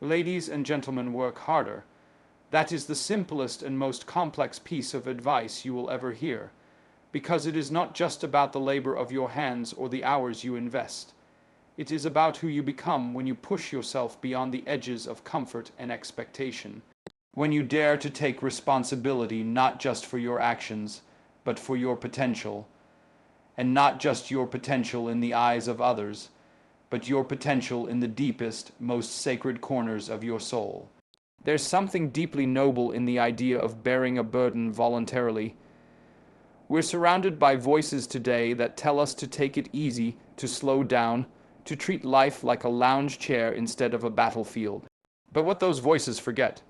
Ladies and gentlemen, work harder. That is the simplest and most complex piece of advice you will ever hear, because it is not just about the labor of your hands or the hours you invest. It is about who you become when you push yourself beyond the edges of comfort and expectation. When you dare to take responsibility not just for your actions, but for your potential. And not just your potential in the eyes of others, but your potential in the deepest, most sacred corners of your soul. There's something deeply noble in the idea of bearing a burden voluntarily. We're surrounded by voices today that tell us to take it easy, to slow down, to treat life like a lounge chair instead of a battlefield. But what those voices forget,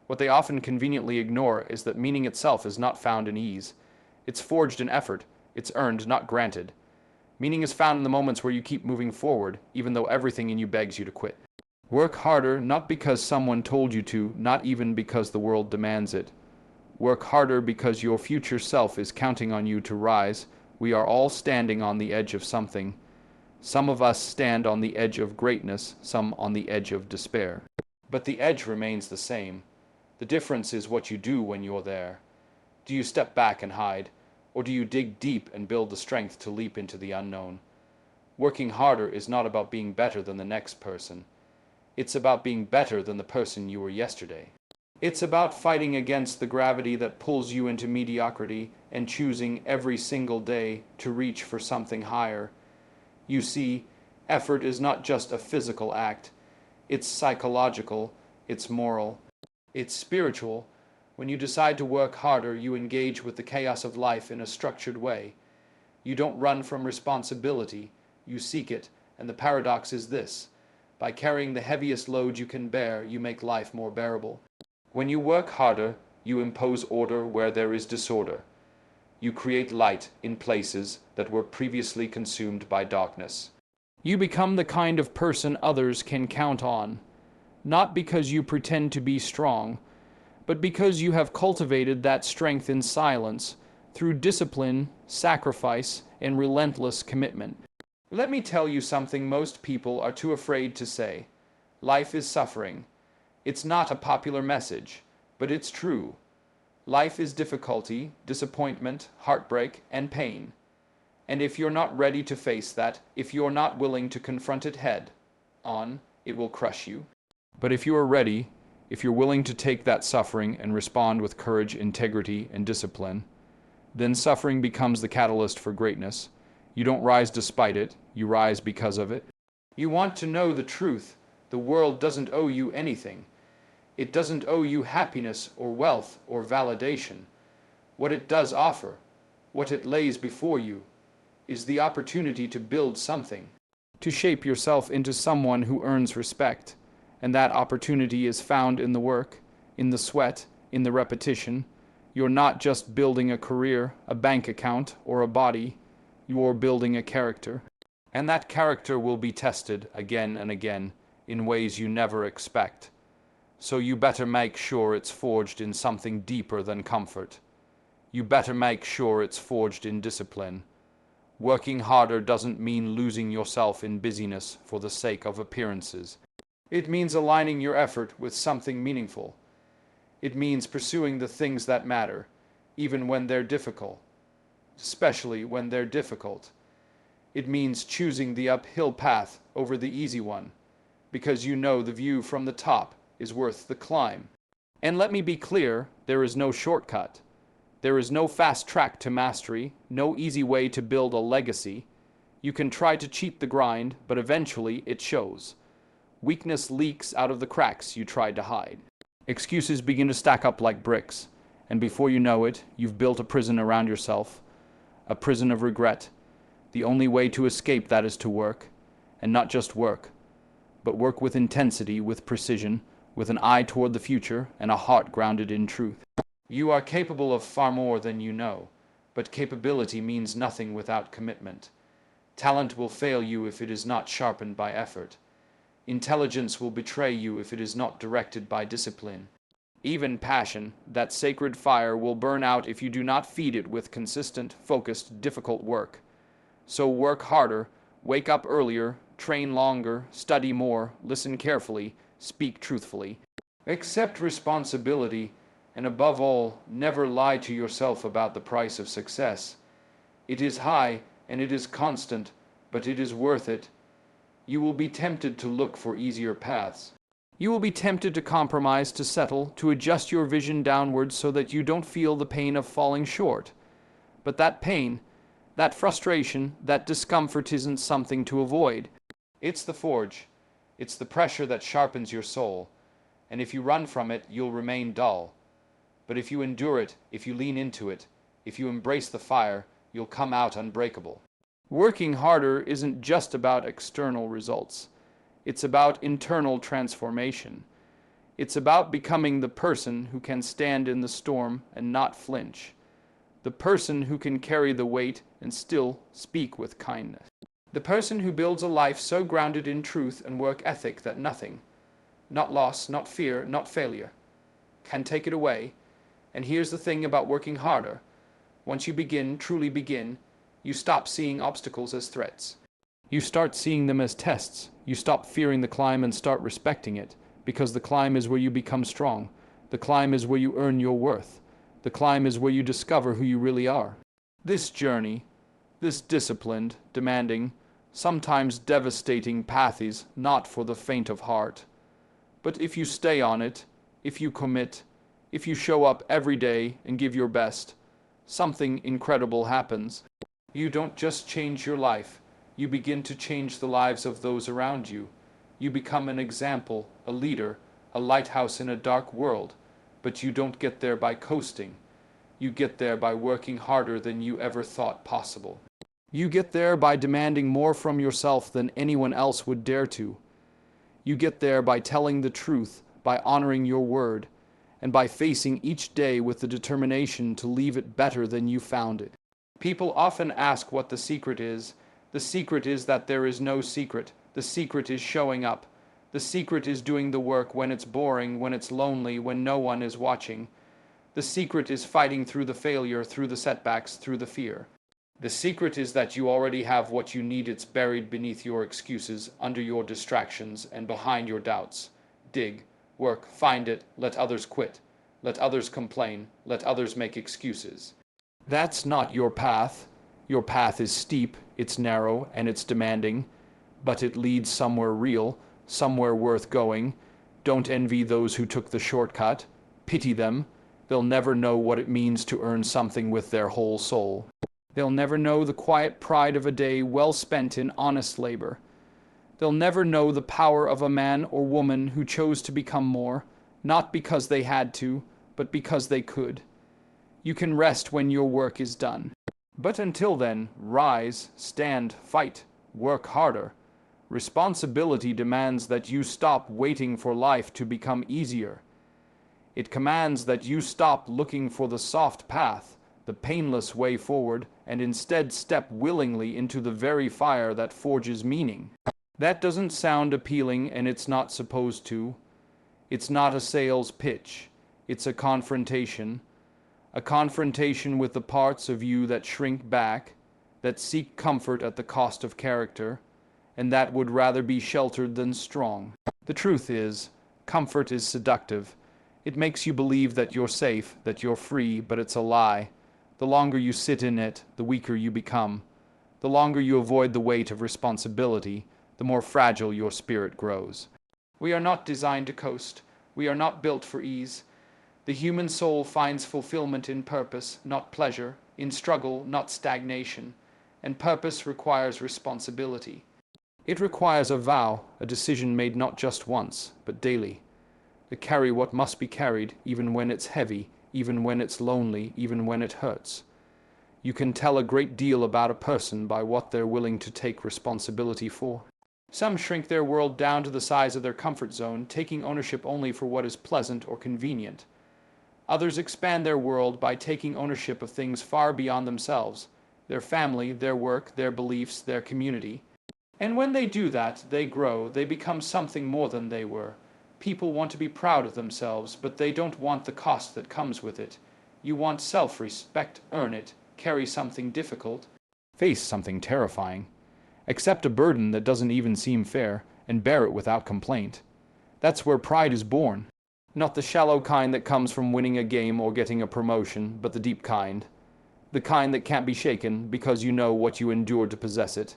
what they often conveniently ignore, is that meaning itself is not found in ease. It's forged in effort. It's earned, not granted. Meaning is found in the moments where you keep moving forward, even though everything in you begs you to quit. Work harder, not because someone told you to, not even because the world demands it. Work harder because your future self is counting on you to rise. We are all standing on the edge of something. Some of us stand on the edge of greatness, some on the edge of despair. But the edge remains the same. The difference is what you do when you're there. Do you step back and hide? Or do you dig deep and build the strength to leap into the unknown? Working harder is not about being better than the next person. It's about being better than the person you were yesterday. It's about fighting against the gravity that pulls you into mediocrity and choosing every single day to reach for something higher. You see, effort is not just a physical act. It's psychological, it's moral, it's spiritual. When you decide to work harder, you engage with the chaos of life in a structured way. You don't run from responsibility, you seek it, and the paradox is this: by carrying the heaviest load you can bear, you make life more bearable. When you work harder, you impose order where there is disorder. You create light in places that were previously consumed by darkness. You become the kind of person others can count on, not because you pretend to be strong, but because you have cultivated that strength in silence, through discipline, sacrifice, and relentless commitment. Let me tell you something most people are too afraid to say. Life is suffering. It's not a popular message, but it's true. Life is difficulty, disappointment, heartbreak, and pain. And if you're not ready to face that, if you're not willing to confront it head on, it will crush you. But if you are ready, if you're willing to take that suffering and respond with courage, integrity, and discipline, then suffering becomes the catalyst for greatness. You don't rise despite it, you rise because of it. You want to know the truth. The world doesn't owe you anything. It doesn't owe you happiness or wealth or validation. What it does offer, what it lays before you, is the opportunity to build something, to shape yourself into someone who earns respect. And that opportunity is found in the work, in the sweat, in the repetition. You're not just building a career, a bank account, or a body. You're building a character. And that character will be tested again and again in ways you never expect. So you better make sure it's forged in something deeper than comfort. You better make sure it's forged in discipline. Working harder doesn't mean losing yourself in busyness for the sake of appearances. It means aligning your effort with something meaningful. It means pursuing the things that matter, even when they're difficult, especially when they're difficult. It means choosing the uphill path over the easy one, because you know the view from the top is worth the climb. And let me be clear, there is no shortcut. There is no fast track to mastery, no easy way to build a legacy. You can try to cheat the grind, but eventually it shows. Weakness leaks out of the cracks you tried to hide. Excuses begin to stack up like bricks, and before you know it, you've built a prison around yourself, a prison of regret. The only way to escape that is to work, and not just work, but work with intensity, with precision, with an eye toward the future, and a heart grounded in truth. You are capable of far more than you know, but capability means nothing without commitment. Talent will fail you if it is not sharpened by effort. Intelligence will betray you if it is not directed by discipline. Even passion, that sacred fire, will burn out if you do not feed it with consistent, focused, difficult work. So work harder, wake up earlier, train longer, study more, listen carefully, Speak truthfully. Accept responsibility, and above all, never lie to yourself about the price of success. It is high and it is constant, but it is worth it. You will be tempted to look for easier paths. You will be tempted to compromise, to settle, to adjust your vision downwards so that you don't feel the pain of falling short. But that pain, that frustration, that discomfort isn't something to avoid. It's the forge. It's the pressure that sharpens your soul. And if you run from it, you'll remain dull. But if you endure it, if you lean into it, if you embrace the fire, you'll come out unbreakable. Working harder isn't just about external results. It's about internal transformation. It's about becoming the person who can stand in the storm and not flinch. The person who can carry the weight and still speak with kindness. The person who builds a life so grounded in truth and work ethic that nothing, not loss, not fear, not failure, can take it away. And here's the thing about working harder. Once you begin, truly begin, you stop seeing obstacles as threats. You start seeing them as tests. You stop fearing the climb and start respecting it, because the climb is where you become strong. The climb is where you earn your worth. The climb is where you discover who you really are. This journey, this disciplined, demanding, sometimes devastating path is not for the faint of heart. But if you stay on it, if you commit, if you show up every day and give your best, something incredible happens. You don't just change your life. You begin to change the lives of those around you. You become an example, a leader, a lighthouse in a dark world. But you don't get there by coasting. You get there by working harder than you ever thought possible. You get there by demanding more from yourself than anyone else would dare to. You get there by telling the truth, by honoring your word, and by facing each day with the determination to leave it better than you found it. People often ask what the secret is. The secret is that there is no secret. The secret is showing up. The secret is doing the work when it's boring, when it's lonely, when no one is watching. The secret is fighting through the failure, through the setbacks, through the fear. The secret is that you already have what you need. It's buried beneath your excuses, under your distractions, and behind your doubts. Dig, work, find it, let others quit. Let others complain, let others make excuses. That's not your path. Your path is steep, it's narrow, and it's demanding, but it leads somewhere real, somewhere worth going. Don't envy those who took the shortcut. Pity them. They'll never know what it means to earn something with their whole soul. They'll never know the quiet pride of a day well spent in honest labor. They'll never know the power of a man or woman who chose to become more, not because they had to, but because they could. You can rest when your work is done. But until then, rise, stand, fight, work harder. Responsibility demands that you stop waiting for life to become easier. It commands that you stop looking for the soft path, the painless way forward, and instead step willingly into the very fire that forges meaning. That doesn't sound appealing, and it's not supposed to. It's not a sales pitch. It's a confrontation with the parts of you that shrink back, that seek comfort at the cost of character, and that would rather be sheltered than strong. The truth is, comfort is seductive. It makes you believe that you're safe, that you're free, but it's a lie. The longer you sit in it, the weaker you become. The longer you avoid the weight of responsibility, the more fragile your spirit grows. We are not designed to coast. We are not built for ease. The human soul finds fulfillment in purpose, not pleasure, in struggle, not stagnation, and purpose requires responsibility. It requires a vow, a decision made not just once, but daily, to carry what must be carried, even when it's heavy, even when it's lonely, even when it hurts. You can tell a great deal about a person by what they're willing to take responsibility for. Some shrink their world down to the size of their comfort zone, taking ownership only for what is pleasant or convenient. Others expand their world by taking ownership of things far beyond themselves, their family, their work, their beliefs, their community. And when they do that, they grow, they become something more than they were. People want to be proud of themselves, but they don't want the cost that comes with it. You want self-respect, earn it, carry something difficult, face something terrifying, accept a burden that doesn't even seem fair, and bear it without complaint. That's where pride is born. Not the shallow kind that comes from winning a game or getting a promotion, but the deep kind. The kind that can't be shaken because you know what you endured to possess it.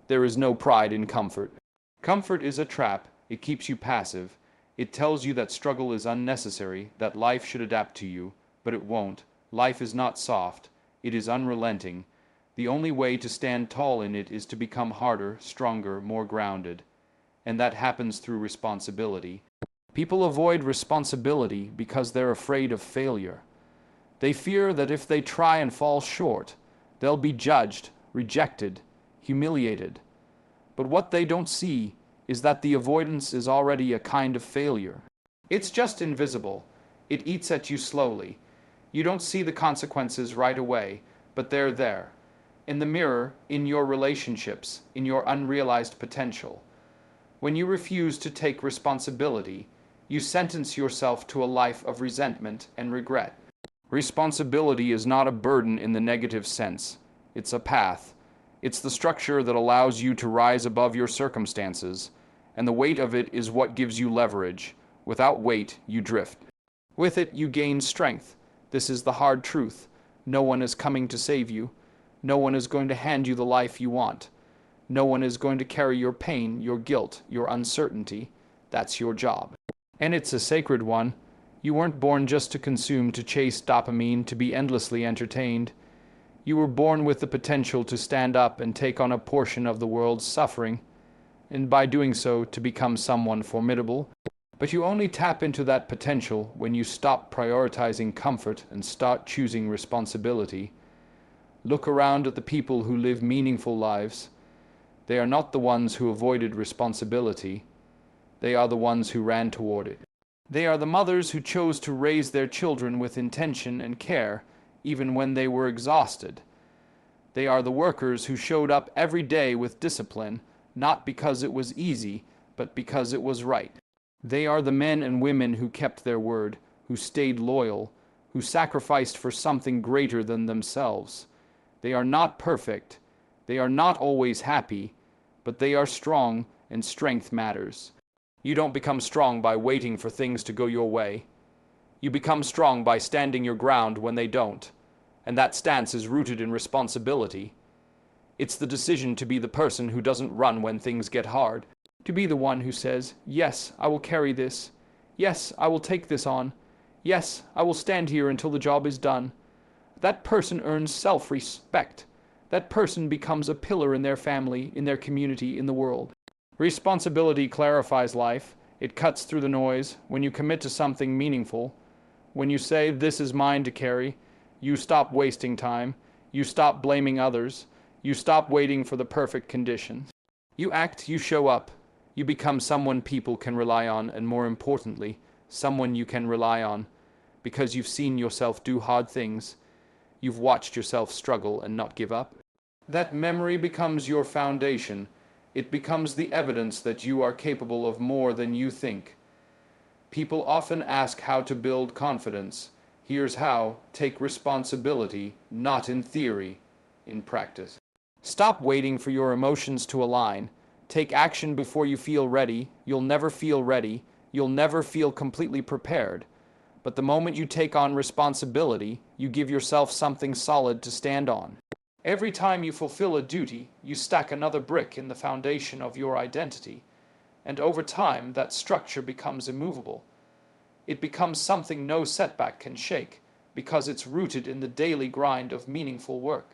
There is no pride in comfort. Comfort is a trap. It keeps you passive. It tells you that struggle is unnecessary, that life should adapt to you, but it won't. Life is not soft. It is unrelenting. The only way to stand tall in it is to become harder, stronger, more grounded. And that happens through responsibility. People avoid responsibility because they're afraid of failure. They fear that if they try and fall short, they'll be judged, rejected, humiliated. But what they don't see is that the avoidance is already a kind of failure. It's just invisible. It eats at you slowly. You don't see the consequences right away, but they're there. In the mirror, in your relationships, in your unrealized potential. When you refuse to take responsibility, you sentence yourself to a life of resentment and regret. Responsibility is not a burden in the negative sense. It's a path. It's the structure that allows you to rise above your circumstances, and the weight of it is what gives you leverage. Without weight, you drift. With it, you gain strength. This is the hard truth. No one is coming to save you. No one is going to hand you the life you want. No one is going to carry your pain, your guilt, your uncertainty. That's your job. And it's a sacred one. You weren't born just to consume, to chase dopamine, to be endlessly entertained. You were born with the potential to stand up and take on a portion of the world's suffering, and by doing so, to become someone formidable. But you only tap into that potential when you stop prioritizing comfort and start choosing responsibility. Look around at the people who live meaningful lives. They are not the ones who avoided responsibility. They are the ones who ran toward it. They are the mothers who chose to raise their children with intention and care, even when they were exhausted. They are the workers who showed up every day with discipline, not because it was easy, but because it was right. They are the men and women who kept their word, who stayed loyal, who sacrificed for something greater than themselves. They are not perfect. They are not always happy, but they are strong, and strength matters. You don't become strong by waiting for things to go your way. You become strong by standing your ground when they don't, and that stance is rooted in responsibility. It's the decision to be the person who doesn't run when things get hard, to be the one who says, yes, I will carry this. Yes, I will take this on. Yes, I will stand here until the job is done. That person earns self-respect. That person becomes a pillar in their family, in their community, in the world. Responsibility clarifies life. It cuts through the noise. When you commit to something meaningful, when you say, this is mine to carry, you stop wasting time. You stop blaming others. You stop waiting for the perfect conditions. You act, you show up. You become someone people can rely on, and more importantly, someone you can rely on, because you've seen yourself do hard things. You've watched yourself struggle and not give up. That memory becomes your foundation. It becomes the evidence that you are capable of more than you think. People often ask how to build confidence. Here's how: take responsibility, not in theory, in practice. Stop waiting for your emotions to align. Take action before you feel ready. You'll never feel ready. You'll never feel completely prepared. But the moment you take on responsibility, you give yourself something solid to stand on. Every time you fulfill a duty, you stack another brick in the foundation of your identity, and over time that structure becomes immovable. It becomes something no setback can shake, because it's rooted in the daily grind of meaningful work.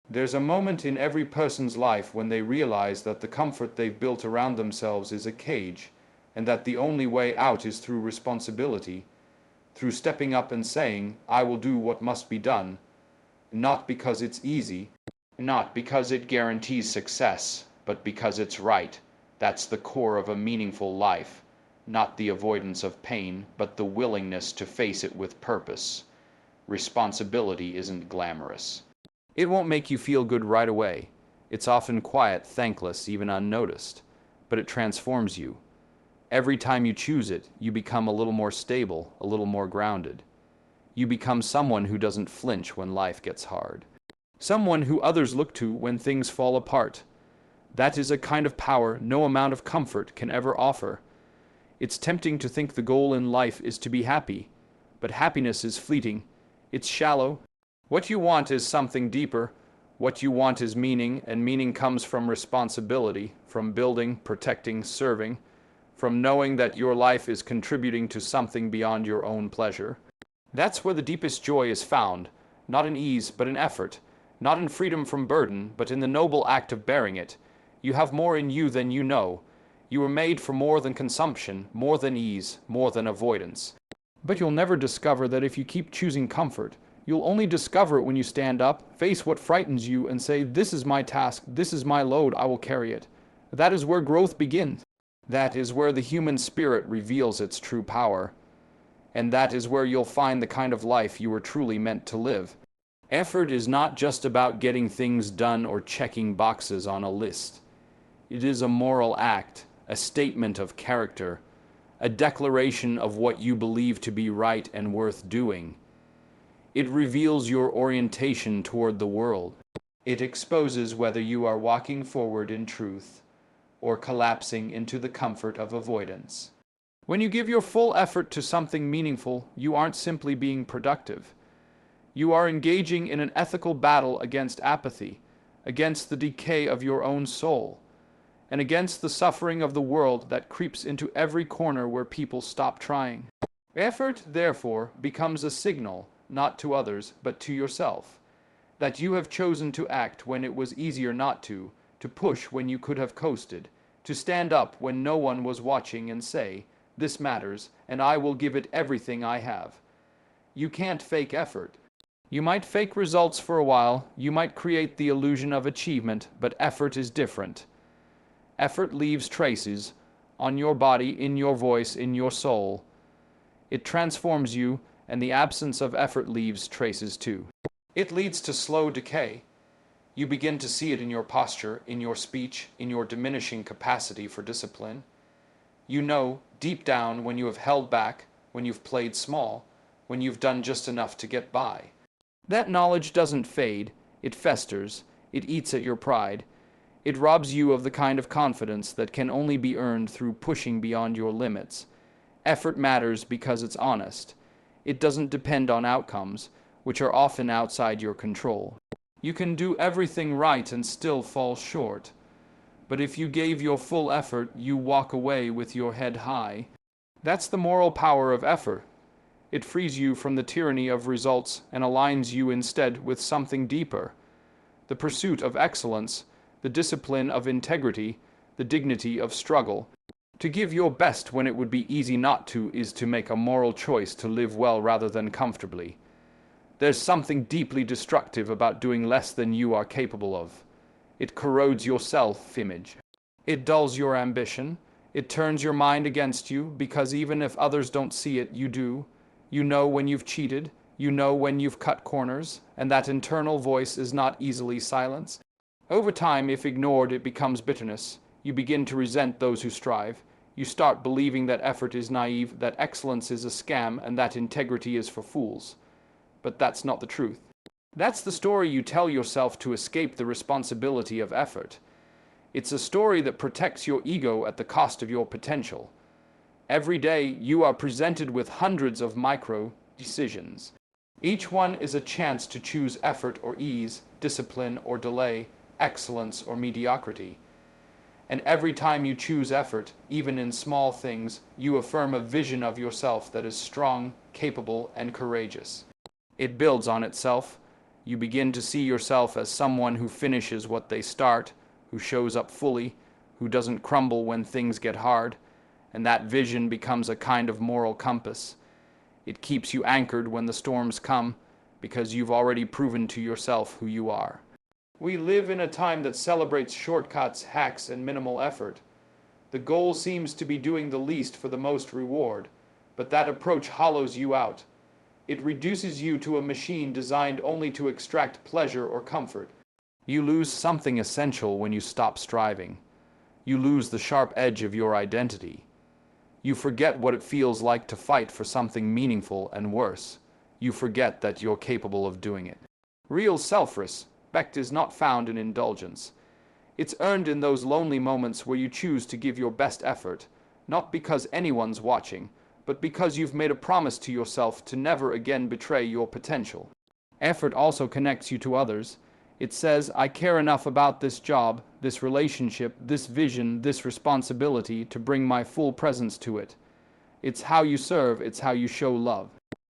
There's a moment in every person's life when they realize that the comfort they've built around themselves is a cage, and that the only way out is through responsibility, through stepping up and saying, I will do what must be done, not because it's easy, not because it guarantees success, but because it's right. That's the core of a meaningful life. Not the avoidance of pain, but the willingness to face it with purpose. Responsibility isn't glamorous. It won't make you feel good right away. It's often quiet, thankless, even unnoticed. But it transforms you. Every time you choose it, you become a little more stable, a little more grounded. You become someone who doesn't flinch when life gets hard. Someone who others look to when things fall apart. That is a kind of power no amount of comfort can ever offer. It's tempting to think the goal in life is to be happy, but happiness is fleeting. It's shallow. What you want is something deeper. What you want is meaning, and meaning comes from responsibility, from building, protecting, serving, from knowing that your life is contributing to something beyond your own pleasure. That's where the deepest joy is found, not in ease, but in effort, not in freedom from burden, but in the noble act of bearing it. You have more in you than you know. You were made for more than consumption, more than ease, more than avoidance. But you'll never discover that if you keep choosing comfort. You'll only discover it when you stand up, face what frightens you, and say, "This is my task, this is my load, I will carry it." That is where growth begins. That is where the human spirit reveals its true power. And that is where you'll find the kind of life you were truly meant to live. Effort is not just about getting things done or checking boxes on a list. It is a moral act, a statement of character, a declaration of what you believe to be right and worth doing. It reveals your orientation toward the world. It exposes whether you are walking forward in truth or collapsing into the comfort of avoidance. When you give your full effort to something meaningful, you aren't simply being productive. You are engaging in an ethical battle against apathy, against the decay of your own soul, and against the suffering of the world that creeps into every corner where people stop trying. Effort, therefore, becomes a signal, not to others, but to yourself, that you have chosen to act when it was easier not to push when you could have coasted, to stand up when no one was watching and say, "This matters, and I will give it everything I have." You can't fake effort. You might fake results for a while, you might create the illusion of achievement, but effort is different. Effort leaves traces on your body, in your voice, in your soul. It transforms you, and the absence of effort leaves traces too. It leads to slow decay. You begin to see it in your posture, in your speech, in your diminishing capacity for discipline. You know, deep down, when you have held back, when you've played small, when you've done just enough to get by. That knowledge doesn't fade, it festers, it eats at your pride. It robs you of the kind of confidence that can only be earned through pushing beyond your limits. Effort matters because it's honest. It doesn't depend on outcomes, which are often outside your control. You can do everything right and still fall short. But if you gave your full effort, you walk away with your head high. That's the moral power of effort. It frees you from the tyranny of results and aligns you instead with something deeper. The pursuit of excellence, the discipline of integrity, the dignity of struggle. To give your best when it would be easy not to is to make a moral choice to live well rather than comfortably. There's something deeply destructive about doing less than you are capable of. It corrodes your self-image. It dulls your ambition. It turns your mind against you, because even if others don't see it, you do. You know when you've cheated. You know when you've cut corners, and that internal voice is not easily silenced. Over time, if ignored, it becomes bitterness. You begin to resent those who strive. You start believing that effort is naive, that excellence is a scam, and that integrity is for fools. But that's not the truth. That's the story you tell yourself to escape the responsibility of effort. It's a story that protects your ego at the cost of your potential. Every day, you are presented with hundreds of micro decisions. Each one is a chance to choose effort or ease, discipline or delay, excellence or mediocrity. And every time you choose effort, even in small things, you affirm a vision of yourself that is strong, capable, and courageous. It builds on itself. You begin to see yourself as someone who finishes what they start, who shows up fully, who doesn't crumble when things get hard, and that vision becomes a kind of moral compass. It keeps you anchored when the storms come, because you've already proven to yourself who you are. We live in a time that celebrates shortcuts, hacks, and minimal effort. The goal seems to be doing the least for the most reward, but that approach hollows you out. It reduces you to a machine designed only to extract pleasure or comfort. You lose something essential when you stop striving. You lose the sharp edge of your identity. You forget what it feels like to fight for something meaningful, and worse, you forget that you're capable of doing it. Real self-respect is not found in indulgence. It's earned in those lonely moments where you choose to give your best effort, not because anyone's watching, but because you've made a promise to yourself to never again betray your potential. Effort also connects you to others. It says, I care enough about this job, this relationship, this vision, this responsibility to bring my full presence to it. It's how you serve, it's how you show love.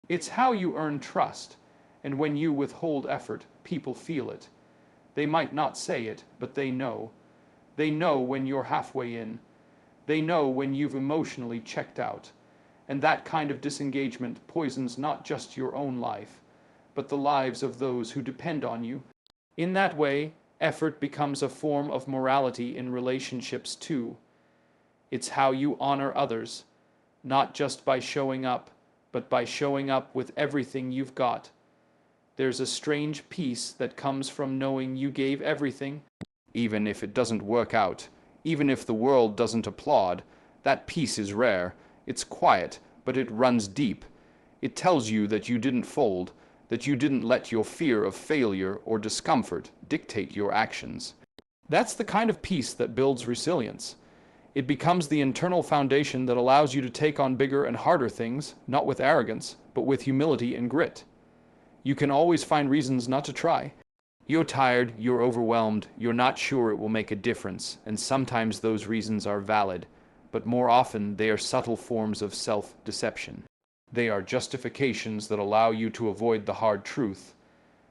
It's how you earn trust. And when you withhold effort, people feel it. They might not say it, but they know. They know when you're halfway in. They know when you've emotionally checked out. And that kind of disengagement poisons not just your own life, but the lives of those who depend on you. In that way, effort becomes a form of morality in relationships too. It's how you honor others, not just by showing up, but by showing up with everything you've got. There's a strange peace that comes from knowing you gave everything, even if it doesn't work out, even if the world doesn't applaud. That peace is rare. It's quiet, but it runs deep. It tells you that you didn't fold, that you didn't let your fear of failure or discomfort dictate your actions. That's the kind of peace that builds resilience. It becomes the internal foundation that allows you to take on bigger and harder things, not with arrogance, but with humility and grit. You can always find reasons not to try. You're tired, you're overwhelmed, you're not sure it will make a difference, and sometimes those reasons are valid, but more often they are subtle forms of self-deception. They are justifications that allow you to avoid the hard truth,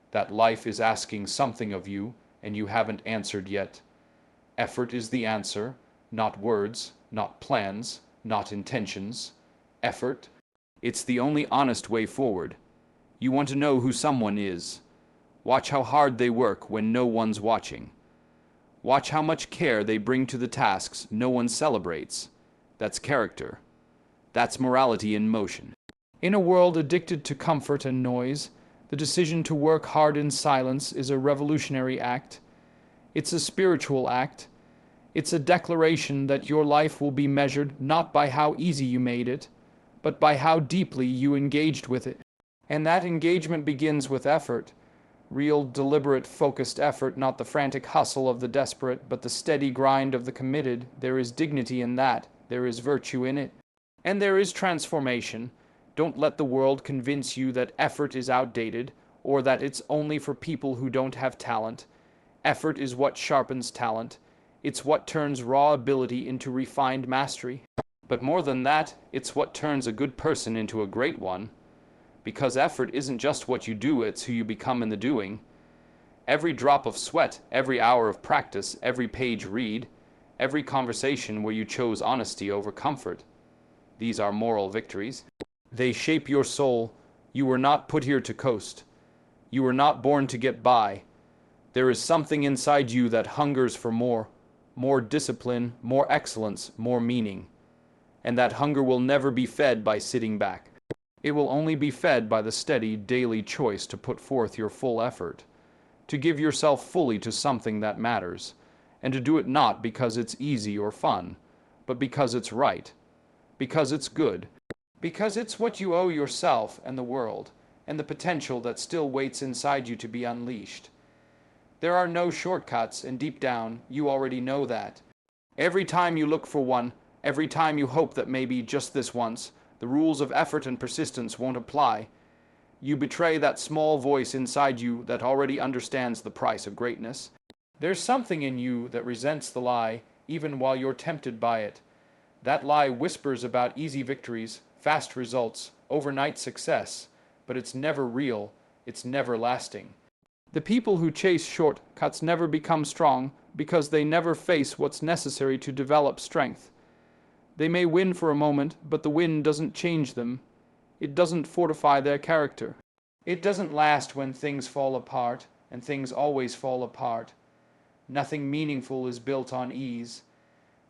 that life is asking something of you, and you haven't answered yet. Effort is the answer, not words, not plans, not intentions. Effort. It's the only honest way forward. You want to know who someone is. Watch how hard they work when no one's watching. Watch how much care they bring to the tasks no one celebrates. That's character. That's morality in motion. In a world addicted to comfort and noise, the decision to work hard in silence is a revolutionary act. It's a spiritual act. It's a declaration that your life will be measured not by how easy you made it, but by how deeply you engaged with it. And that engagement begins with effort. Real, deliberate, focused effort, not the frantic hustle of the desperate, but the steady grind of the committed. There is dignity in that. There is virtue in it. And there is transformation. Don't let the world convince you that effort is outdated, or that it's only for people who don't have talent. Effort is what sharpens talent. It's what turns raw ability into refined mastery. But more than that, it's what turns a good person into a great one. Because effort isn't just what you do, it's who you become in the doing. Every drop of sweat, every hour of practice, every page read, every conversation where you chose honesty over comfort. These are moral victories. They shape your soul. You were not put here to coast. You were not born to get by. There is something inside you that hungers for more discipline, more excellence, more meaning. And that hunger will never be fed by sitting back. It will only be fed by the steady, daily choice to put forth your full effort, to give yourself fully to something that matters, and to do it not because it's easy or fun, but because it's right, because it's good, because it's what you owe yourself and the world, and the potential that still waits inside you to be unleashed. There are no shortcuts, and deep down, you already know that. Every time you look for one, every time you hope that maybe just this once, the rules of effort and persistence won't apply, you betray that small voice inside you that already understands the price of greatness. There's something in you that resents the lie, even while you're tempted by it. That lie whispers about easy victories, fast results, overnight success, but it's never real, it's never lasting. The people who chase shortcuts never become strong because they never face what's necessary to develop strength. They may win for a moment, but the win doesn't change them. It doesn't fortify their character. It doesn't last when things fall apart, and things always fall apart. Nothing meaningful is built on ease.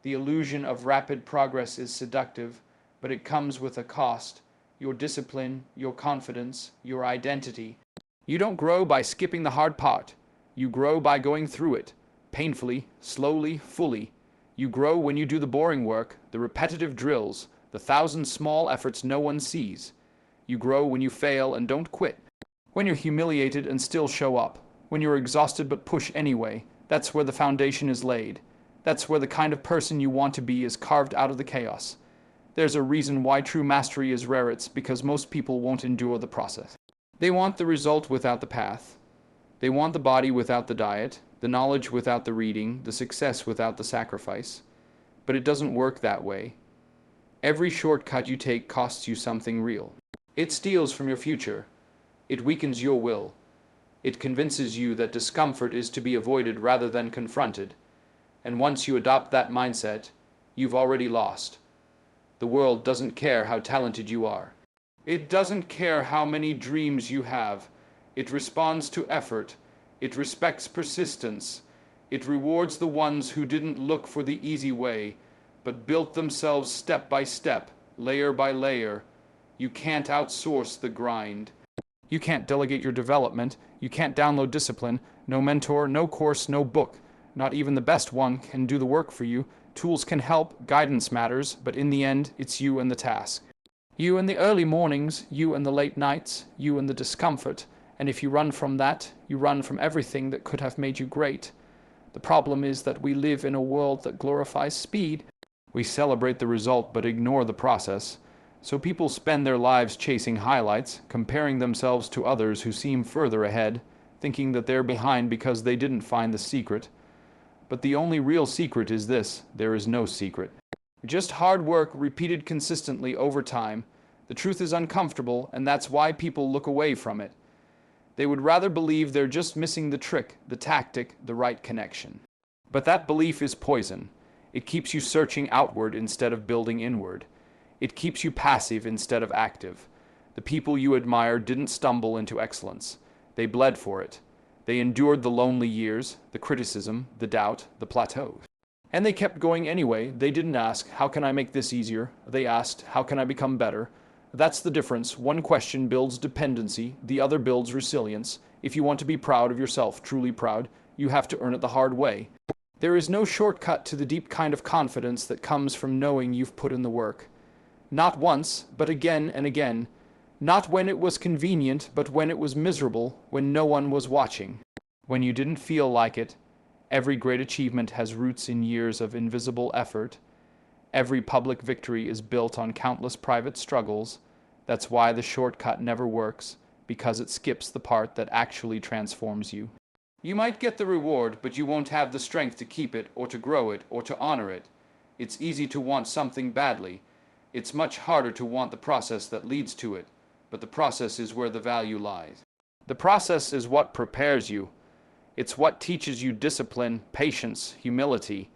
The illusion of rapid progress is seductive, but it comes with a cost. Your discipline, your confidence, your identity. You don't grow by skipping the hard part. You grow by going through it, painfully, slowly, fully. You grow when you do the boring work, the repetitive drills, the 1,000 small efforts no one sees. You grow when you fail and don't quit. When you're humiliated and still show up. When you're exhausted but push anyway. That's where the foundation is laid. That's where the kind of person you want to be is carved out of the chaos. There's a reason why true mastery is rare. It's because most people won't endure the process. They want the result without the path. They want the body without the diet, the knowledge without the reading, the success without the sacrifice. But it doesn't work that way. Every shortcut you take costs you something real. It steals from your future. It weakens your will. It convinces you that discomfort is to be avoided rather than confronted. And once you adopt that mindset, you've already lost. The world doesn't care how talented you are. It doesn't care how many dreams you have. It responds to effort. It respects persistence. It rewards the ones who didn't look for the easy way, but built themselves step by step, layer by layer. You can't outsource the grind. You can't delegate your development. You can't download discipline. No mentor, no course, no book. Not even the best one can do the work for you. Tools can help, guidance matters, but in the end, it's you and the task. You and the early mornings, you and the late nights, you and the discomfort. And if you run from that, you run from everything that could have made you great. The problem is that we live in a world that glorifies speed. We celebrate the result but ignore the process. So people spend their lives chasing highlights, comparing themselves to others who seem further ahead, thinking that they're behind because they didn't find the secret. But the only real secret is this: there is no secret. Just hard work repeated consistently over time. The truth is uncomfortable, and that's why people look away from it. They would rather believe they're just missing the trick, the tactic, the right connection. But that belief is poison. It keeps you searching outward instead of building inward. It keeps you passive instead of active. The people you admire didn't stumble into excellence. They bled for it. They endured the lonely years, the criticism, the doubt, the plateaus. And they kept going anyway. They didn't ask, how can I make this easier? They asked, how can I become better? That's the difference. One question builds dependency, the other builds resilience. If you want to be proud of yourself, truly proud, you have to earn it the hard way. There is no shortcut to the deep kind of confidence that comes from knowing you've put in the work. Not once, but again and again. Not when it was convenient, but when it was miserable, when no one was watching. When you didn't feel like it. Every great achievement has roots in years of invisible effort. Every public victory is built on countless private struggles. That's why the shortcut never works, because it skips the part that actually transforms you. You might get the reward, but you won't have the strength to keep it, or to grow it, or to honor it. It's easy to want something badly. It's much harder to want the process that leads to it, but the process is where the value lies. The process is what prepares you. It's what teaches you discipline, patience, humility.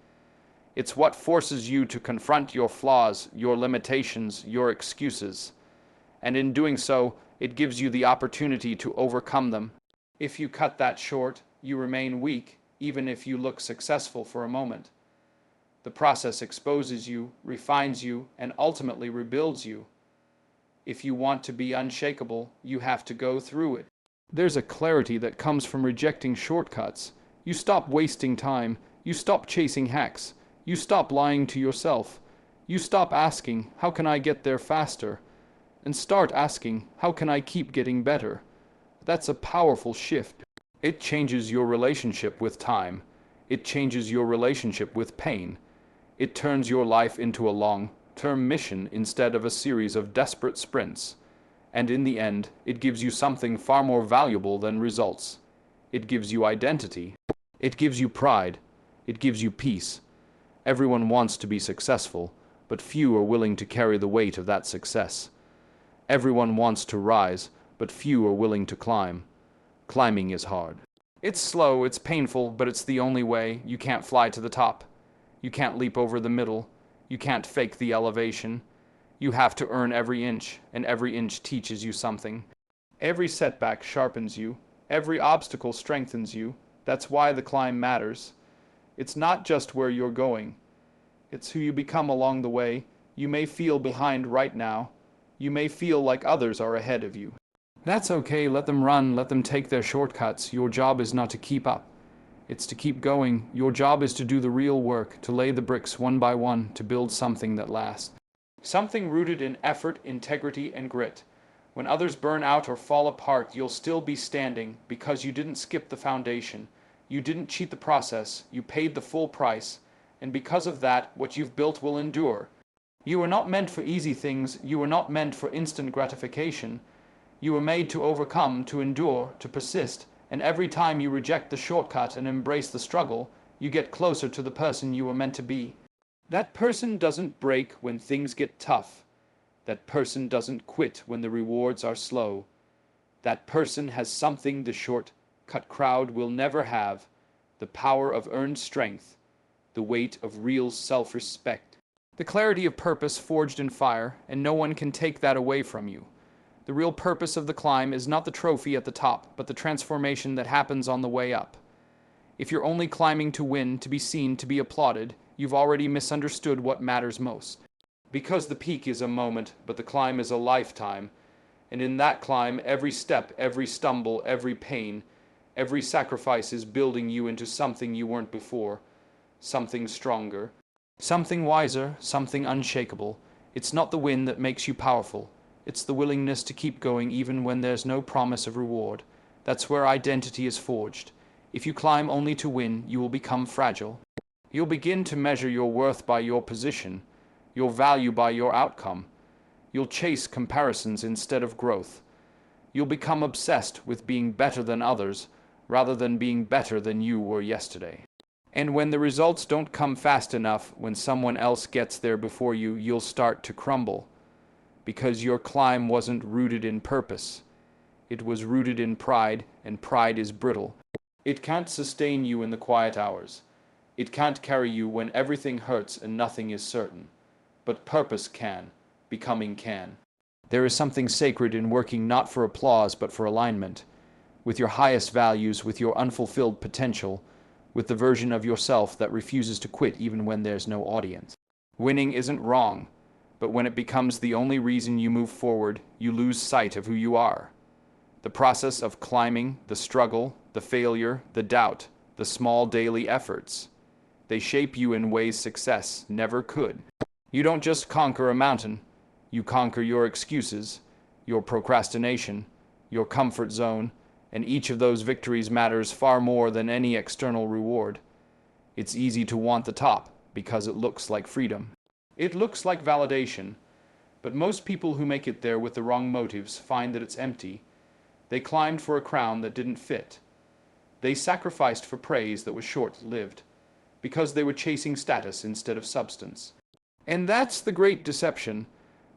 It's what forces you to confront your flaws, your limitations, your excuses. And in doing so, it gives you the opportunity to overcome them. If you cut that short, you remain weak, even if you look successful for a moment. The process exposes you, refines you, and ultimately rebuilds you. If you want to be unshakable, you have to go through it. There's a clarity that comes from rejecting shortcuts. You stop wasting time. You stop chasing hacks. You stop lying to yourself. You stop asking, how can I get there faster? And start asking, how can I keep getting better? That's a powerful shift. It changes your relationship with time. It changes your relationship with pain. It turns your life into a long-term mission instead of a series of desperate sprints. And in the end, it gives you something far more valuable than results. It gives you identity. It gives you pride. It gives you peace. Everyone wants to be successful, but few are willing to carry the weight of that success. Everyone wants to rise, but few are willing to climb. Climbing is hard. It's slow, it's painful, but it's the only way. You can't fly to the top. You can't leap over the middle. You can't fake the elevation. You have to earn every inch, and every inch teaches you something. Every setback sharpens you. Every obstacle strengthens you. That's why the climb matters. It's not just where you're going. It's who you become along the way. You may feel behind right now. You may feel like others are ahead of you. That's okay, let them run, let them take their shortcuts. Your job is not to keep up. It's to keep going. Your job is to do the real work, to lay the bricks one by one, to build something that lasts. Something rooted in effort, integrity, and grit. When others burn out or fall apart, you'll still be standing because you didn't skip the foundation. You didn't cheat the process. You paid the full price. And because of that, what you've built will endure. You were not meant for easy things. You were not meant for instant gratification. You were made to overcome, to endure, to persist, and every time you reject the shortcut and embrace the struggle, you get closer to the person you were meant to be. That person doesn't break when things get tough. That person doesn't quit when the rewards are slow. That person has something the short-cut crowd will never have: the power of earned strength, the weight of real self-respect. The clarity of purpose forged in fire, and no one can take that away from you. The real purpose of the climb is not the trophy at the top, but the transformation that happens on the way up. If you're only climbing to win, to be seen, to be applauded, you've already misunderstood what matters most. Because the peak is a moment, but the climb is a lifetime. And in that climb, every step, every stumble, every pain, every sacrifice is building you into something you weren't before. Something stronger, something wiser, something unshakable. It's not the win that makes you powerful. It's the willingness to keep going even when there's no promise of reward. That's where identity is forged. If you climb only to win, you will become fragile. You'll begin to measure your worth by your position, your value by your outcome. You'll chase comparisons instead of growth. You'll become obsessed with being better than others rather than being better than you were yesterday. And when the results don't come fast enough, when someone else gets there before you, you'll start to crumble. Because your climb wasn't rooted in purpose. It was rooted in pride, and pride is brittle. It can't sustain you in the quiet hours. It can't carry you when everything hurts and nothing is certain. But purpose can. Becoming can. There is something sacred in working not for applause but for alignment, with your highest values, with your unfulfilled potential, with the version of yourself that refuses to quit even when there's no audience. Winning isn't wrong, but when it becomes the only reason you move forward, you lose sight of who you are. The process of climbing, the struggle, the failure, the doubt, the small daily efforts, they shape you in ways success never could. You don't just conquer a mountain. You conquer your excuses, your procrastination, your comfort zone, and each of those victories matters far more than any external reward. It's easy to want the top because it looks like freedom. It looks like validation, but most people who make it there with the wrong motives find that it's empty. They climbed for a crown that didn't fit. They sacrificed for praise that was short-lived, because they were chasing status instead of substance. And that's the great deception,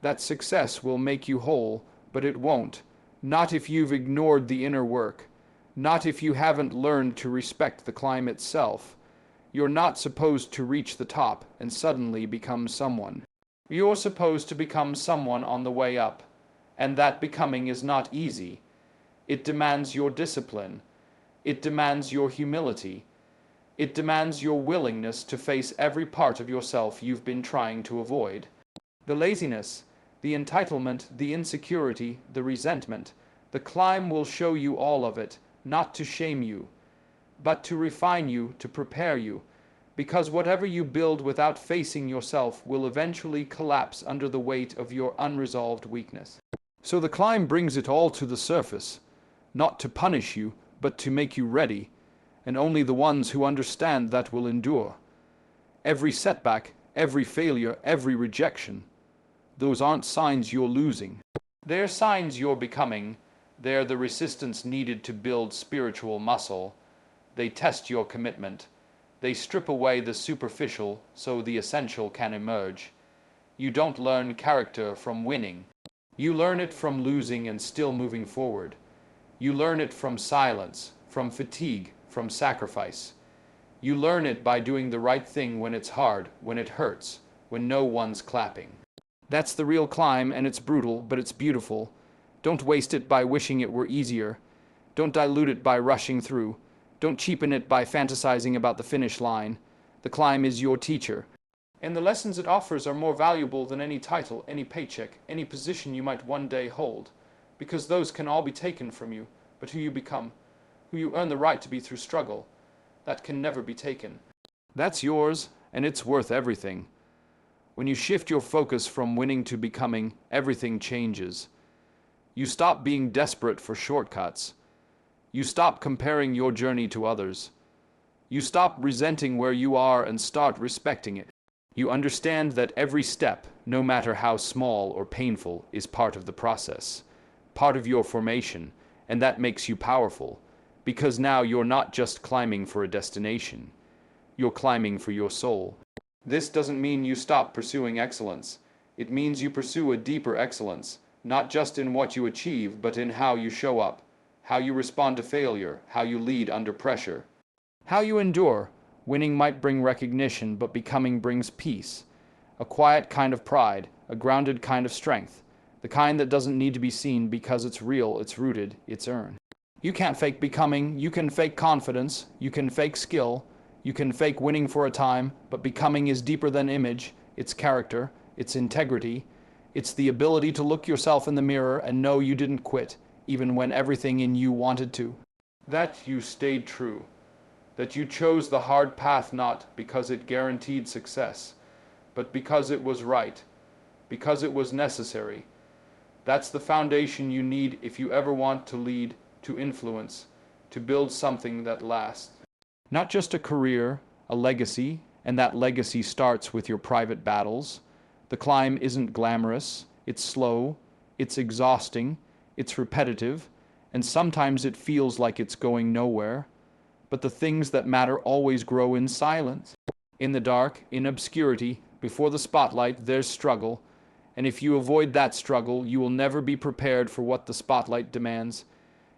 that success will make you whole, but it won't. Not if you've ignored the inner work. Not if you haven't learned to respect the climb itself. You're not supposed to reach the top and suddenly become someone. You're supposed to become someone on the way up. And that becoming is not easy. It demands your discipline. It demands your humility. It demands your willingness to face every part of yourself you've been trying to avoid. The laziness, the entitlement, the insecurity, the resentment. The climb will show you all of it, not to shame you, but to refine you, to prepare you. Because whatever you build without facing yourself will eventually collapse under the weight of your unresolved weakness. So the climb brings it all to the surface, not to punish you, but to make you ready. And only the ones who understand that will endure. Every setback, every failure, every rejection, those aren't signs you're losing. They're signs you're becoming. They're the resistance needed to build spiritual muscle. They test your commitment. They strip away the superficial so the essential can emerge. You don't learn character from winning. You learn it from losing and still moving forward. You learn it from silence, from fatigue, from sacrifice. You learn it by doing the right thing when it's hard, when it hurts, when no one's clapping. That's the real climb, and it's brutal, but it's beautiful. Don't waste it by wishing it were easier. Don't dilute it by rushing through. Don't cheapen it by fantasizing about the finish line. The climb is your teacher. And the lessons it offers are more valuable than any title, any paycheck, any position you might one day hold. Because those can all be taken from you, but who you become, who you earn the right to be through struggle, that can never be taken. That's yours, and it's worth everything. When you shift your focus from winning to becoming, everything changes. You stop being desperate for shortcuts. You stop comparing your journey to others. You stop resenting where you are and start respecting it. You understand that every step, no matter how small or painful, is part of the process, part of your formation, and that makes you powerful, because now you're not just climbing for a destination, you're climbing for your soul. This doesn't mean you stop pursuing excellence. It means you pursue a deeper excellence, not just in what you achieve, but in how you show up, how you respond to failure, how you lead under pressure, how you endure. Winning might bring recognition, but becoming brings peace. A quiet kind of pride, a grounded kind of strength, the kind that doesn't need to be seen because it's real, it's rooted, it's earned. You can't fake becoming, you can fake confidence, you can fake skill, you can fake winning for a time, but becoming is deeper than image, it's character, it's integrity, it's the ability to look yourself in the mirror and know you didn't quit, even when everything in you wanted to. That you stayed true. That you chose the hard path not because it guaranteed success, but because it was right, because it was necessary. That's the foundation you need if you ever want to lead, to influence, to build something that lasts. Not just a career, a legacy, and that legacy starts with your private battles. The climb isn't glamorous, it's slow, it's exhausting, it's repetitive, and sometimes it feels like it's going nowhere. But the things that matter always grow in silence. In the dark, in obscurity, before the spotlight, there's struggle. And if you avoid that struggle, you will never be prepared for what the spotlight demands.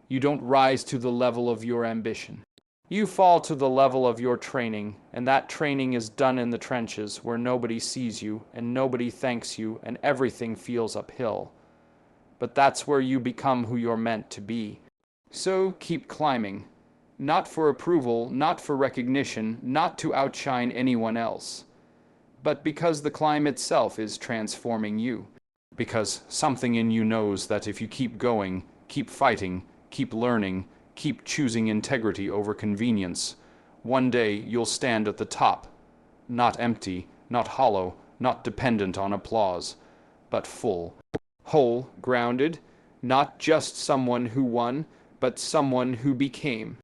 You don't rise to the level of your ambition. You fall to the level of your training, and that training is done in the trenches where nobody sees you and nobody thanks you and everything feels uphill. But that's where you become who you're meant to be. So keep climbing. Not for approval, not for recognition, not to outshine anyone else, but because the climb itself is transforming you. Because something in you knows that if you keep going, keep fighting, keep learning, keep choosing integrity over convenience, one day you'll stand at the top, not empty, not hollow, not dependent on applause, but full, whole, grounded, not just someone who won, but someone who became.